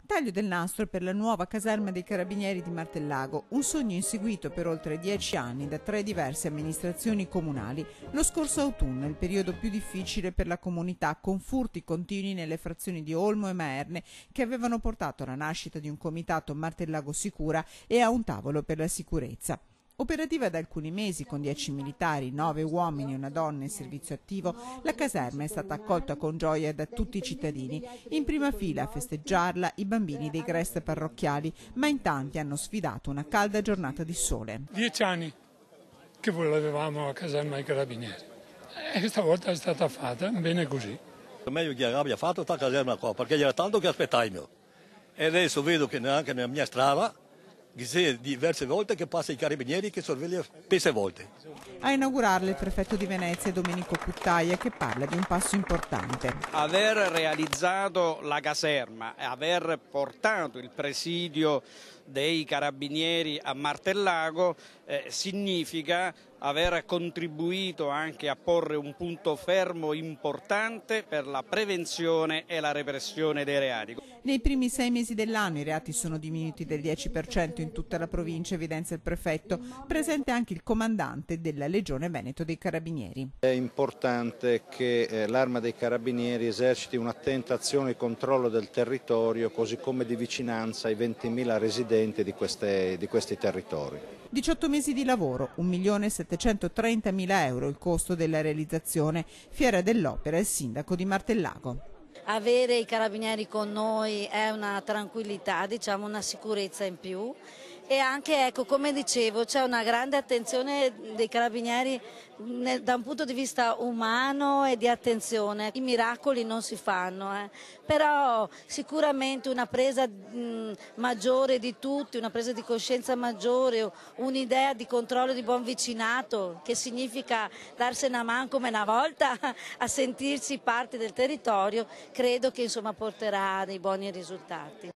Taglio del nastro per la nuova caserma dei Carabinieri di Martellago, un sogno inseguito per oltre 10 anni da 3 diverse amministrazioni comunali. Lo scorso autunno, il periodo più difficile per la comunità, con furti continui nelle frazioni di Olmo e Maerne, che avevano portato alla nascita di un comitato Martellago Sicura e a un tavolo per la sicurezza. Operativa da alcuni mesi con 10 militari, 9 uomini e una donna in servizio attivo, la caserma è stata accolta con gioia da tutti i cittadini. In prima fila a festeggiarla i bambini dei Grest parrocchiali, ma in tanti hanno sfidato una calda giornata di sole. 10 anni che volevamo la caserma ai Carabinieri e stavolta è stata fatta, bene così. È meglio che abbia fatto questa caserma qua, perché era tanto che aspettavo. E adesso vedo che neanche nella mia strada diverse volte che passa i carabinieri che sorveglia spesse volte. A inaugurarle il prefetto di Venezia Domenico Puttaia, che parla di un passo importante. Aver realizzato la caserma e aver portato il presidio dei carabinieri a Martellago significa aver contribuito anche a porre un punto fermo importante per la prevenzione e la repressione dei reati. Nei primi 6 mesi dell'anno i reati sono diminuiti del 10% in tutta la provincia, evidenzia il prefetto, presente anche il comandante della Legione Veneto dei Carabinieri. È importante che l'Arma dei Carabinieri eserciti un'attenta azione di controllo del territorio, così come di vicinanza ai 20.000 residenti di questi territori. 18 mesi di lavoro, 1.730.000 euro il costo della realizzazione. Fiera dell'Opera il sindaco di Martellago. Avere i carabinieri con noi è una tranquillità, diciamo una sicurezza in più, e anche, ecco, come dicevo, c'è una grande attenzione dei carabinieri da un punto di vista umano e di attenzione. I miracoli non si fanno, però sicuramente una presa maggiore di tutti, una presa di coscienza maggiore, un'idea di controllo di buon vicinato, che significa darsene a mano come una volta a sentirsi parte del territorio, credo che insomma porterà dei buoni risultati.